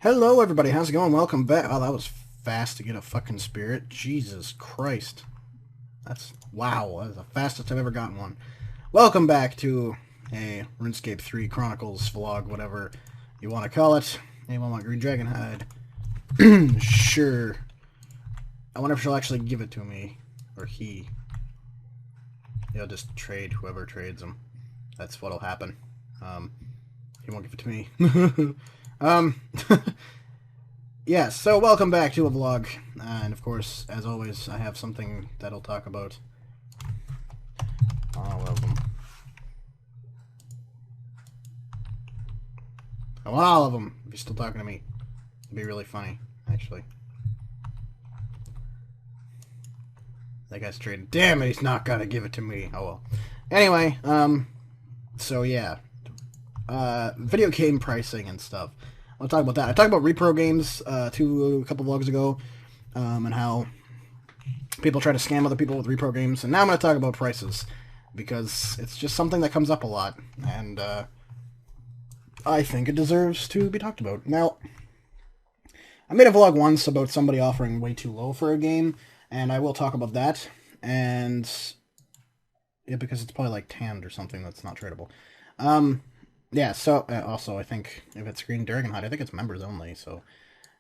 Hello, everybody. How's it going? Welcome back. Oh, that was fast to get a fucking spirit. Jesus Christ. Wow. That's the fastest I've ever gotten one. Welcome back to a RuneScape 3 Chronicles vlog, whatever you want to call it. Anyone want green dragon hide? Sure. I wonder if she'll actually give it to me. Or he. He'll just trade whoever trades him. That's what'll happen. He won't give it to me. Um, yeah, so welcome back to a vlog, and of course, as always, I have something that I'll talk about. All of them. I want all of them, if you're still talking to me. It'd be really funny, actually. That guy's trading. Damn it, he's not gonna give it to me. Oh well. Anyway, so yeah. Video game pricing and stuff. I'll talk about that. I talked about repro games a couple vlogs ago, and how people try to scam other people with repro games. And now I'm going to talk about prices, because it's just something that comes up a lot, and I think it deserves to be talked about. Now, I made a vlog once about somebody offering way too low for a game, and I will talk about that, and yeah, because it's probably like tanned or something that's not tradable. Yeah, so, also, I think, if it's Green Dragon Hide, I think it's members only, so,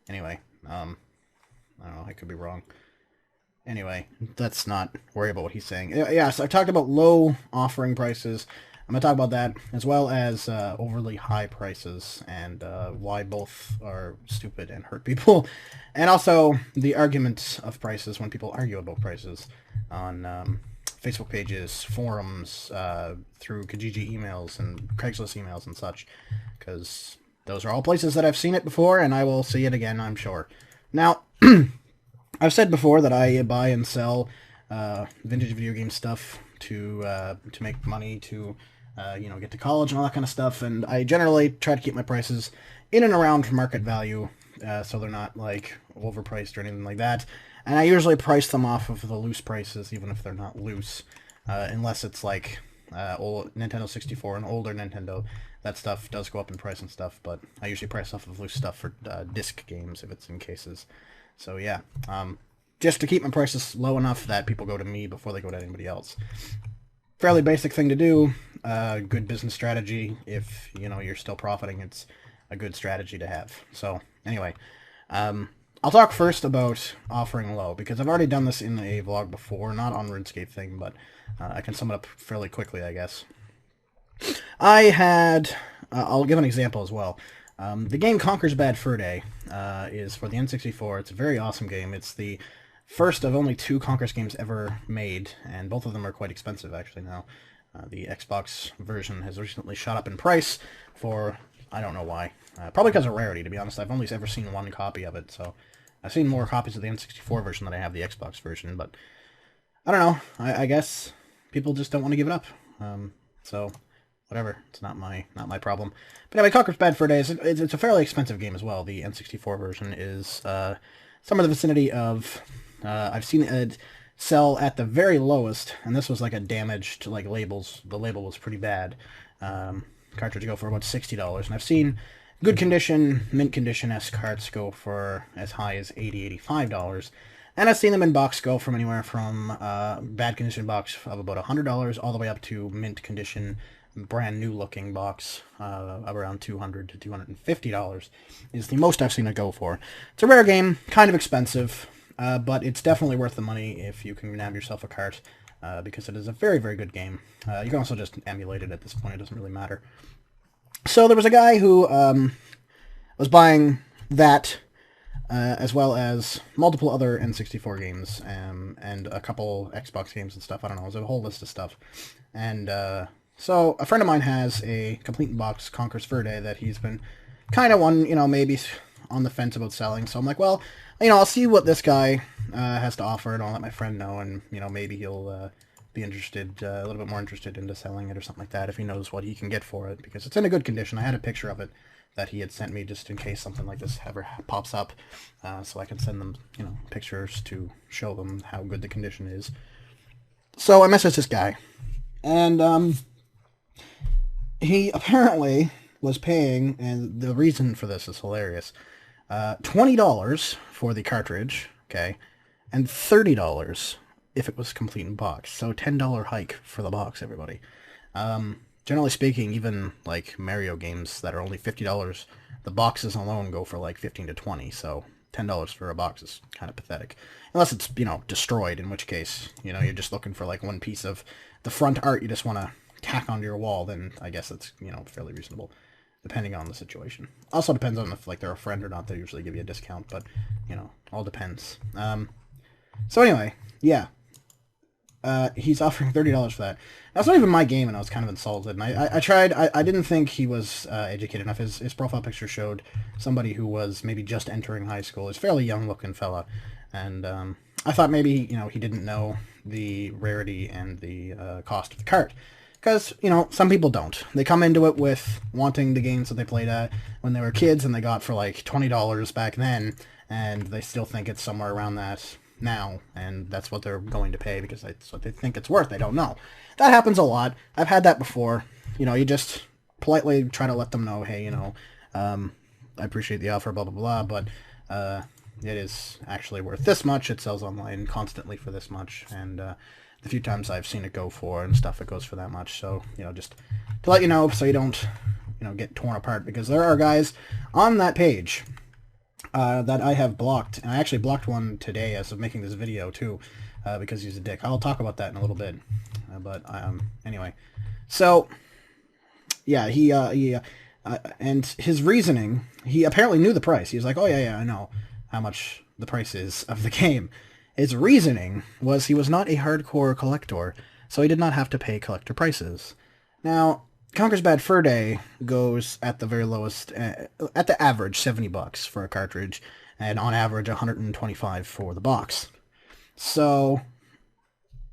anyway, I don't know, I could be wrong. Anyway, let's not worry about what he's saying. Yeah, so I've talked about low offering prices. I'm going to talk about that, as well as overly high prices, and why both are stupid and hurt people. And also, the argument of prices when people argue about prices on Facebook pages, forums, through Kijiji emails and Craigslist emails and such, because those are all places that I've seen it before, and I will see it again, I'm sure. Now, I've said before that I buy and sell vintage video game stuff to make money, to get to college and all that kind of stuff, and I generally try to keep my prices in and around market value, so they're not like overpriced or anything like that. And I usually price them off of the loose prices, even if they're not loose, unless it's like old Nintendo 64 and older Nintendo. That stuff does go up in price and stuff, but I usually price off of loose stuff for disc games if it's in cases. So yeah, just to keep my prices low enough that people go to me before they go to anybody else. Fairly basic thing to do. Good business strategy. If you're still profiting, it's a good strategy to have. So anyway, I'll talk first about offering low, because I've already done this in a vlog before, not on RuneScape thing, but I can sum it up fairly quickly, I guess. I'll give an example as well. The game Conker's Bad Fur Day is for the N64. It's a very awesome game. It's the first of only 2 Conker's games ever made, and both of them are quite expensive, actually, now. The Xbox version has recently shot up in price for, I don't know why. Probably because of rarity, to be honest. I've only ever seen one copy of it, so I've seen more copies of the N64 version than I have the Xbox version, but I don't know. I guess people just don't want to give it up. So whatever. It's not my problem. But anyway, Conker's Bad Fur Day it's a fairly expensive game as well. The N64 version is somewhere in the vicinity of I've seen it sell at the very lowest, and this was like a damaged labels. The label was pretty bad. Cartridge go for about $60, and I've seen good condition, mint condition S carts go for as high as $80, $85, and I've seen them in box go from anywhere from bad condition box of about $100 all the way up to mint condition, brand new looking box of around $200 to $250 is the most I've seen it go for. It's a rare game, kind of expensive, but it's definitely worth the money if you can nab yourself a cart, because it is a very, very good game. You can also just emulate it at this point, it doesn't really matter. So there was a guy who was buying that, as well as multiple other N64 games, and a couple Xbox games and stuff. I don't know, it was a whole list of stuff. And so a friend of mine has a complete box Conker's Fur Day that he's been kind of maybe on the fence about selling. So I'm like, well, I'll see what this guy has to offer, and I'll let my friend know, and maybe he'll be interested, a little bit more interested into selling it or something like that, if he knows what he can get for it, because it's in a good condition. I had a picture of it that he had sent me just in case something like this ever pops up, so I can send them, pictures to show them how good the condition is. So I messaged this guy, and he apparently was paying, and the reason for this is hilarious. $20 for the cartridge, okay, and $30 if it was complete in box. So $10 hike for the box, everybody. Generally speaking, even like Mario games that are only $50, the boxes alone go for like 15 to 20. So $10 for a box is kind of pathetic, unless it's, you know, destroyed, in which case, you know, you're just looking for like one piece of the front art you just want to tack onto your wall. Then I guess it's, you know, fairly reasonable, depending on the situation. Also depends on if like they're a friend or not. They usually give you a discount, but you know, all depends. So anyway, yeah. He's offering $30 for that. That's not even my game, and I was kind of insulted. And I tried. I didn't think he was educated enough. His profile picture showed somebody who was maybe just entering high school. He's a fairly young-looking fella, and I thought maybe, you know, he didn't know the rarity and the cost of the cart. Because, you know, some people don't. They come into it with wanting the games that they played at when they were kids and they got for like $20 back then, and they still think it's somewhere around that now, and that's what they're going to pay because that's what they think it's worth. They don't know. That happens a lot. I've had that before. You know, you just politely try to let them know, hey, you know, I appreciate the offer, blah, blah, blah, but it is actually worth this much. It sells online constantly for this much, and the few times I've seen it go for and stuff, it goes for that much. So, you know, just to let you know so you don't, you know, get torn apart, because there are guys on that page that I have blocked, and I actually blocked one today as of making this video too, because he's a dick. I'll talk about that in a little bit, but anyway, so yeah, he and his reasoning, he apparently knew the price. He was like, oh yeah, I know how much the price is of the game. His reasoning was he was not a hardcore collector, so he did not have to pay collector prices. Now, Conker's Bad Fur Day goes at the very lowest, at the average, $70 for a cartridge, and on average $125 for the box. So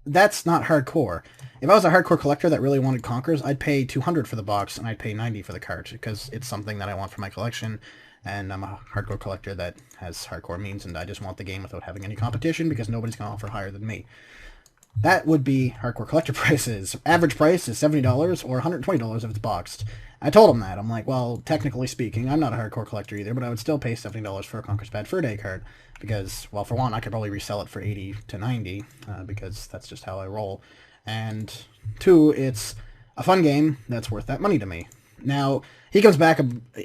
that's not hardcore. If I was a hardcore collector that really wanted Conkers, I'd pay $200 for the box and I'd pay $90 for the cart, because it's something that I want for my collection, and I'm a hardcore collector that has hardcore means, and I just want the game without having any competition because nobody's going to offer higher than me. That would be hardcore collector prices. Average price is $70 or $120 if it's boxed. I told him that. I'm like, well, technically speaking, I'm not a hardcore collector either, but I would still pay $70 for a Conker's Bad Fur Day card, because, well, for one, I could probably resell it for $80 to $90, because that's just how I roll. And two, it's a fun game that's worth that money to me. Now, he comes back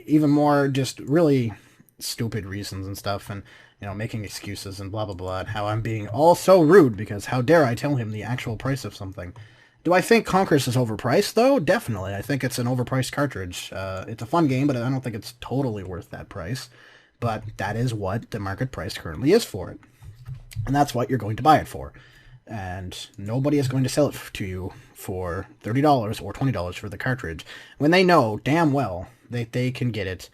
even more just really stupid reasons and stuff, and, you know, making excuses and blah, blah, blah, and how I'm being all so rude because how dare I tell him the actual price of something. Do I think Conkers is overpriced, though? Definitely. I think it's an overpriced cartridge. It's a fun game, but I don't think it's totally worth that price. But that is what the market price currently is for it. And that's what you're going to buy it for. And nobody is going to sell it to you for $30 or $20 for the cartridge when they know damn well that they can get it,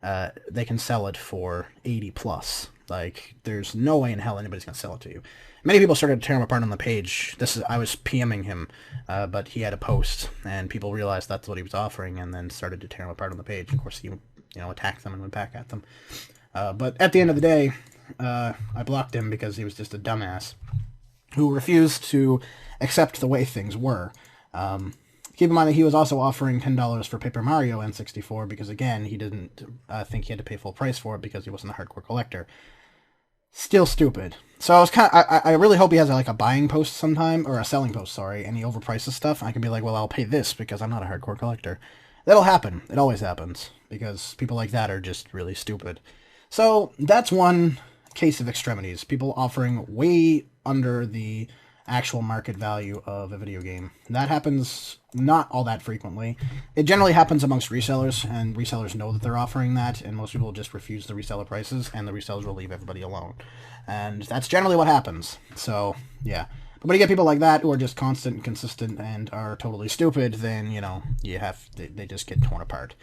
they can sell it for 80 plus. Like, there's no way in hell anybody's going to sell it to you. Many people started to tear him apart on the page. I was PMing him, but he had a post, and people realized that's what he was offering, and then started to tear him apart on the page. Of course, he, you know, attacked them and went back at them. But at the end of the day, I blocked him because he was just a dumbass who refused to accept the way things were. Keep in mind that he was also offering $10 for Paper Mario N64 because, again, he didn't think he had to pay full price for it because he wasn't a hardcore collector. Still stupid. So I was I really hope he has like a buying post sometime, or a selling post, sorry, and he overprices stuff. I can be like, well, I'll pay this because I'm not a hardcore collector. That'll happen. It always happens because people like that are just really stupid. So that's one case of extremities. People offering way under the actual market value of a video game. That happens not all that frequently. It generally happens amongst resellers, and resellers know that they're offering that, and most people just refuse the reseller prices, and the resellers will leave everybody alone. And that's generally what happens. So, yeah. But when you get people like that who are just constant and consistent and are totally stupid, then, you know, they just get torn apart.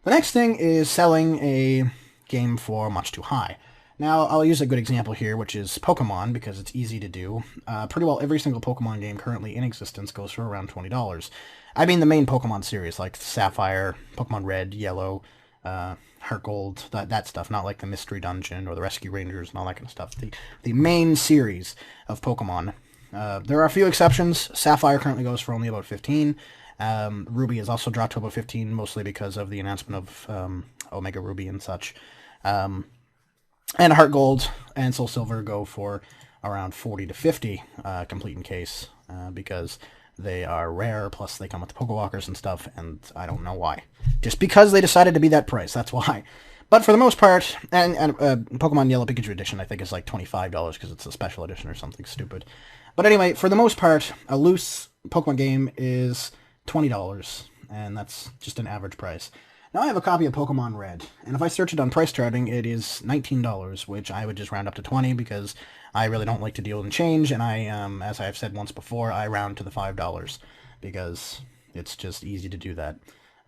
The next thing is selling a game for much too high. Now, I'll use a good example here, which is Pokemon, because it's easy to do. Pretty well every single Pokemon game currently in existence goes for around $20. I mean the main Pokemon series, like Sapphire, Pokemon Red, Yellow, Heart Gold, that stuff, not like the Mystery Dungeon or the Rescue Rangers and all that kind of stuff. The main series of Pokemon. There are a few exceptions. Sapphire currently goes for only about 15. Ruby has also dropped to about 15, mostly because of the announcement of Omega Ruby and such. And Heart Gold and Soul Silver go for around 40 to 50 complete in case, because they are rare, plus they come with the Pokewalkers and stuff, and I don't know why. Just because they decided to be that price, that's why. But for the most part, and Pokemon Yellow Pikachu Edition, I think, is like $25 because it's a special edition or something stupid. But anyway, for the most part, a loose Pokemon game is $20, and that's just an average price. Now I have a copy of Pokemon Red, and if I search it on price charting, it is $19, which I would just round up to 20 because I really don't like to deal in change, and I, as I've said once before, I round to the $5 because it's just easy to do that.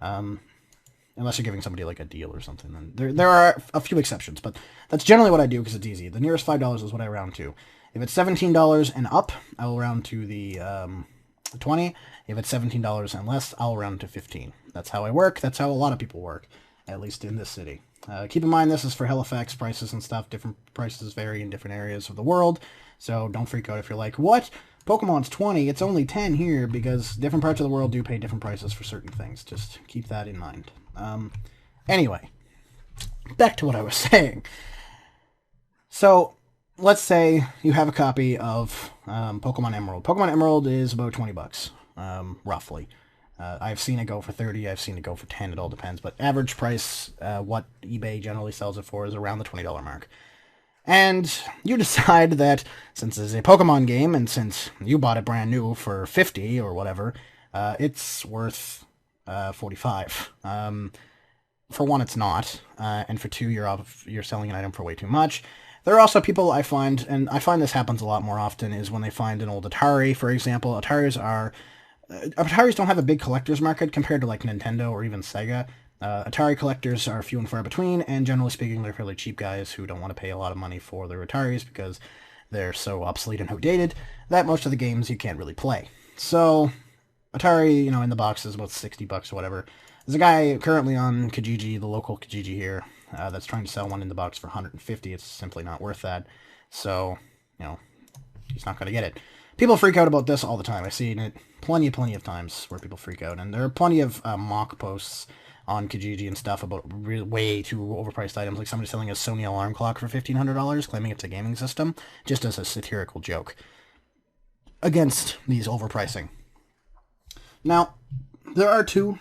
Unless you're giving somebody like a deal or something. Then there are a few exceptions, but that's generally what I do because it's easy. The nearest $5 is what I round to. If it's $17 and up, I will round to the 20. If it's $17 and less, I'll round to 15. That's how I work. That's how a lot of people work, at least in this city. Keep in mind this is for Halifax prices and stuff. Different prices vary in different areas of the world, so don't freak out if you're like, what? Pokemon's 20, it's only 10 here, because different parts of the world do pay different prices for certain things. Just keep that in mind. Anyway, back to what I was saying. So, let's say you have a copy of Pokemon Emerald. Pokemon Emerald is about 20 bucks, roughly. I've seen it go for 30, I've seen it go for 10, it all depends, but average price, what eBay generally sells it for, is around the $20 mark. And you decide that since it's a Pokemon game, and since you bought it brand new for 50 or whatever, it's worth 45. For one, it's not, and for two, you're selling an item for way too much. There are also people I find, and I find this happens a lot more often, is when they find an old Atari, for example. Ataris don't have a big collector's market compared to like Nintendo or even Sega. Atari collectors are few and far between, and generally speaking, they're fairly cheap guys who don't want to pay a lot of money for their Ataris because they're so obsolete and outdated that most of the games you can't really play. So, Atari, in the box is about 60 bucks or whatever. There's a guy currently on Kijiji, the local Kijiji here, that's trying to sell one in the box for 150. It's simply not worth that. So, he's not going to get it. People freak out about this all the time. I've seen it plenty of times where people freak out, and there are plenty of mock posts on Kijiji and stuff about way too overpriced items, like somebody selling a Sony alarm clock for $1,500, claiming it's a gaming system, just as a satirical joke against these overpricing. Now, there are two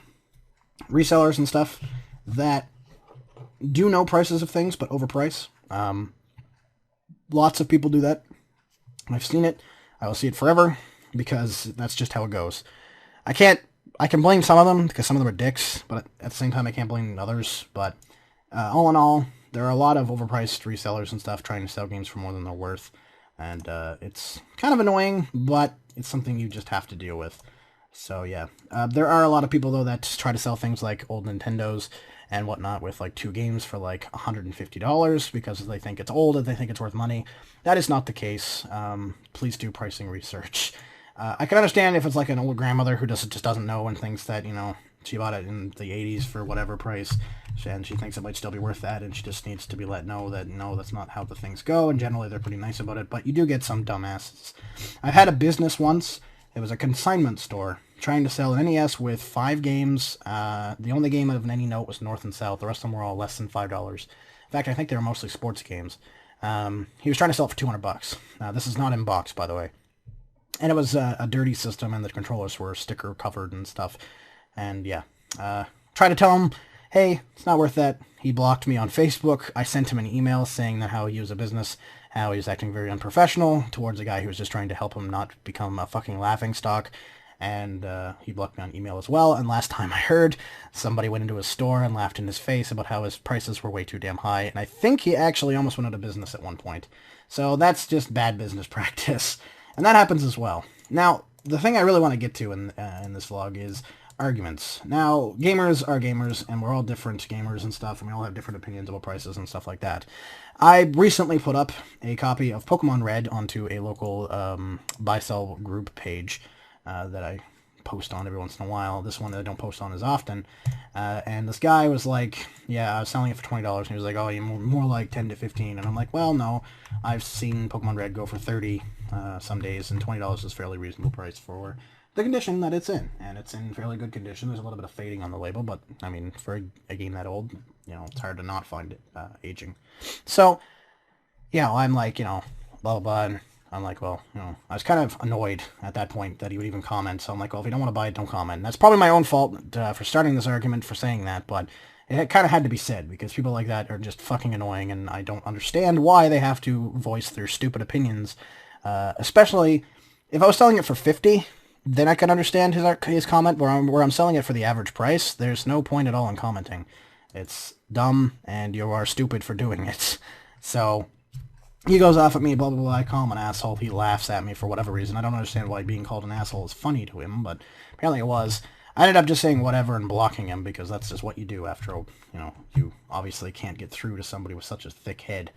resellers and stuff that do know prices of things, but overprice. Lots of people do that. I've seen it. I will see it forever, because that's just how it goes. I can blame some of them, because some of them are dicks, but at the same time I can't blame others. But all in all, there are a lot of overpriced resellers and stuff trying to sell games for more than they're worth. And it's kind of annoying, but it's something you just have to deal with. So yeah, there are a lot of people though that try to sell things like old Nintendos and whatnot with like 2 games for like $150 because they think it's old and they think it's worth money. That is not the case. Please do pricing research. I can understand if it's like an old grandmother who just doesn't know and thinks that, she bought it in the 80s for whatever price, and she thinks it might still be worth that, and she just needs to be let know that, no, that's not how the things go, and generally they're pretty nice about it, but you do get some dumbasses. I've had a business once. It was a consignment store trying to sell an NES with 5 games. The only game of any note was North and South. The rest of them were all less than $5. In fact, I think they were mostly sports games. He was trying to sell it for $200. This is not in box, by the way. And it was a dirty system, and the controllers were sticker covered and stuff. And yeah, tried to tell him, hey, it's not worth that. He blocked me on Facebook. I sent him an email saying that how he was a business, how he was acting very unprofessional towards a guy who was just trying to help him not become a fucking laughingstock. And he blocked me on email as well. And last time I heard, somebody went into his store and laughed in his face about how his prices were way too damn high. And I think he actually almost went out of business at one point. So that's just bad business practice. And that happens as well. Now, the thing I really want to get to in this vlog is arguments. Now, gamers are gamers, and we're all different gamers and stuff, and we all have different opinions about prices and stuff like that. I recently put up a copy of Pokemon Red onto a local buy-sell group page that I post on every once in a while. This one that I don't post on as often. And this guy was like, yeah, I was selling it for $20, and he was like, oh, you're more like 10 to 15. And I'm like, well, no, I've seen Pokemon Red go for 30 some days, and $20 is a fairly reasonable price for the condition that it's in, and it's in fairly good condition. There's a little bit of fading on the label, but, I mean, for a game that old, it's hard to not find it aging. So, yeah, well, I'm like, blah, blah, blah, and I'm like, well, I was kind of annoyed at that point that he would even comment, so I'm like, well, if you don't want to buy it, don't comment. And that's probably my own fault for starting this argument, for saying that, but it kind of had to be said, because people like that are just fucking annoying, and I don't understand why they have to voice their stupid opinions, especially if I was selling it for 50, then I could understand his comment, where I'm selling it for the average price. There's no point at all in commenting. It's dumb, and you are stupid for doing it. So he goes off at me, blah, blah, blah. I call him an asshole. He laughs at me for whatever reason. I don't understand why being called an asshole is funny to him, but apparently it was. I ended up just saying whatever and blocking him, because that's just what you do after, you obviously can't get through to somebody with such a thick head,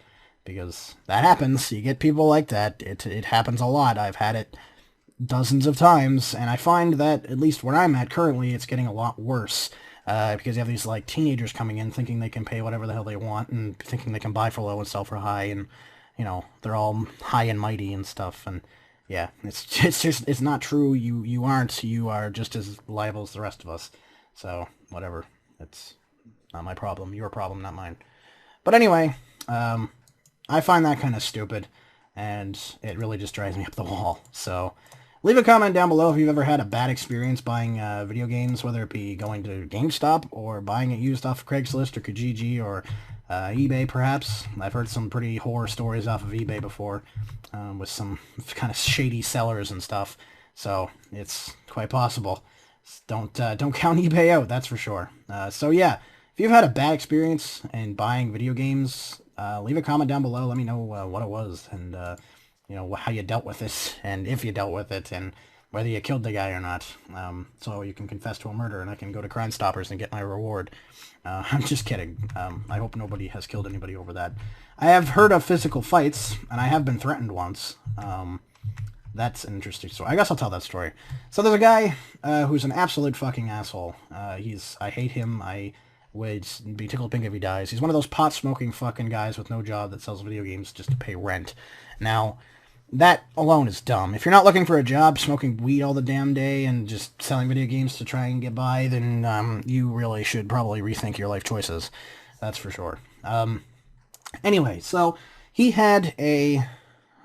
because that happens. You get people like that. It happens a lot. I've had it dozens of times, and I find that, at least where I'm at currently, it's getting a lot worse. Because you have these, like, teenagers coming in thinking they can pay whatever the hell they want, and thinking they can buy for low and sell for high, and they're all high and mighty and stuff, and yeah, it's not true. You aren't. You are just as liable as the rest of us. So whatever. It's not my problem. Your problem, not mine. But anyway, I find that kind of stupid, and it really just drives me up the wall. So leave a comment down below if you've ever had a bad experience buying video games, whether it be going to GameStop or buying it used off of Craigslist or Kijiji or eBay, perhaps. I've heard some pretty horror stories off of eBay before, with some kind of shady sellers and stuff. So it's quite possible. Don't count eBay out, that's for sure. So yeah, if you've had a bad experience in buying video games, leave a comment down below. Let me know what it was, and how you dealt with it, and if you dealt with it, and whether you killed the guy or not, so you can confess to a murder, and I can go to Crime Stoppers and get my reward. I'm just kidding. I hope nobody has killed anybody over that. I have heard of physical fights, and I have been threatened once. That's an interesting story. I guess I'll tell that story. So there's a guy who's an absolute fucking asshole. I hate him. I would be tickled pink if he dies. He's one of those pot-smoking fucking guys with no job that sells video games just to pay rent. Now, that alone is dumb. If you're not looking for a job, smoking weed all the damn day and just selling video games to try and get by, then you really should probably rethink your life choices. That's for sure. Anyway, so he had a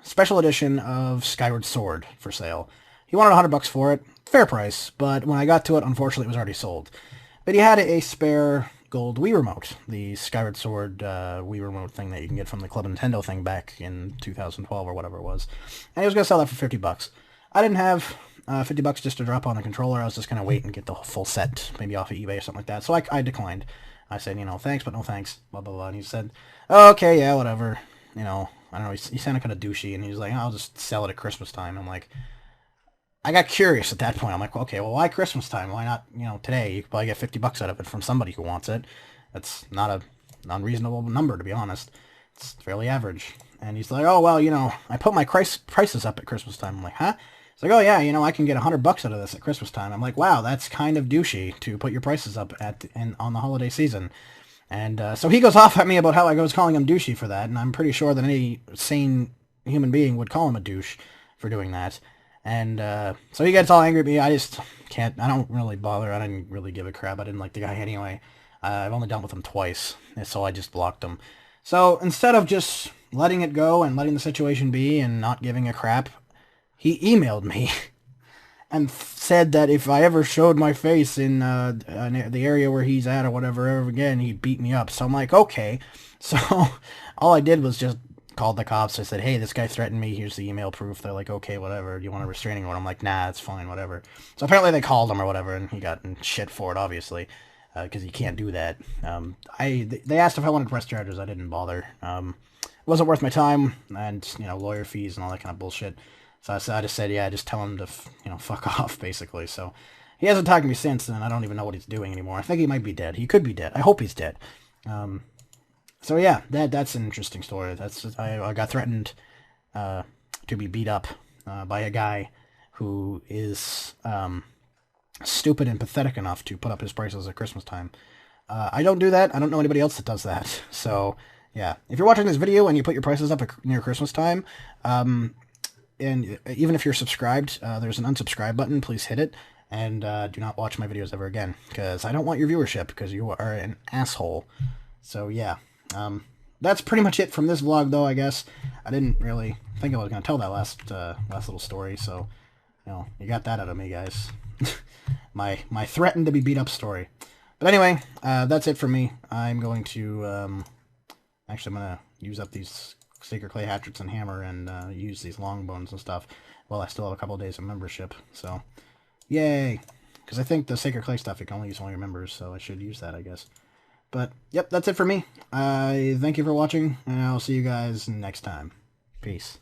special edition of Skyward Sword for sale. He wanted $100 for it. Fair price, but when I got to it, unfortunately, it was already sold. But he had a spare gold Wii Remote, the Skyward Sword Wii Remote thing that you can get from the Club Nintendo thing back in 2012 or whatever it was. And he was going to sell that for $50. I didn't have $50 just to drop on a controller. I was just going to wait and get the full set, maybe off of eBay or something like that. So I declined. I said, thanks, but no thanks, blah, blah, blah. And he said, oh, okay, yeah, whatever. I don't know, he sounded kind of douchey, and he was like, I'll just sell it at Christmas time. I'm like, I got curious at that point. I'm like, okay, well, why Christmas time? Why not, today? You could probably get $50 out of it from somebody who wants it. That's not an unreasonable number, to be honest. It's fairly average. And he's like, oh, well, I put my prices up at Christmas time. I'm like, huh? He's like, oh, yeah, I can get $100 out of this at Christmas time. I'm like, wow, that's kind of douchey to put your prices up on the holiday season. And so he goes off at me about how I was calling him douchey for that, and I'm pretty sure that any sane human being would call him a douche for doing that. And so he gets all angry at me. I just can't. I don't really bother. I didn't really give a crap. I didn't like the guy anyway. I've only dealt with him twice, and so I just blocked him. So instead of just letting it go and letting the situation be and not giving a crap, he emailed me and said that if I ever showed my face in the area where he's at or whatever ever again, he'd beat me up. So I'm like, okay. So all I did was just called the cops. I said, hey, this guy threatened me. Here's the email proof. They're like, okay, whatever. Do you want a restraining order? I'm like, nah, it's fine, whatever. So apparently they called him or whatever, and he got in shit for it, obviously, because you can't do that. They asked if I wanted press charges. I didn't bother. It wasn't worth my time, and, lawyer fees and all that kind of bullshit. So I just said, yeah, just tell him to, fuck off, basically. So he hasn't talked to me since, and I don't even know what he's doing anymore. I think he might be dead. He could be dead. I hope he's dead. So yeah, that's an interesting story. I got threatened to be beat up by a guy who is stupid and pathetic enough to put up his prices at Christmas time. I don't do that. I don't know anybody else that does that. So yeah, if you're watching this video and you put your prices up near Christmas time, and even if you're subscribed, there's an unsubscribe button. Please hit it, and do not watch my videos ever again, because I don't want your viewership, because you are an asshole. So yeah, that's pretty much it from this vlog, though, I guess. I didn't really think I was going to tell that last little story, so, you know, you got that out of me, guys. my threatened to be beat up story. But anyway, that's it for me. I'm going to, actually, I'm going to use up these Sacred Clay hatchets and hammer and use these long bones and stuff while I still have a couple of days of membership, so, yay! Because I think the Sacred Clay stuff, you can only use one of your members, so I should use that, I guess. But, yep, that's it for me. Thank you for watching, and I'll see you guys next time. Peace.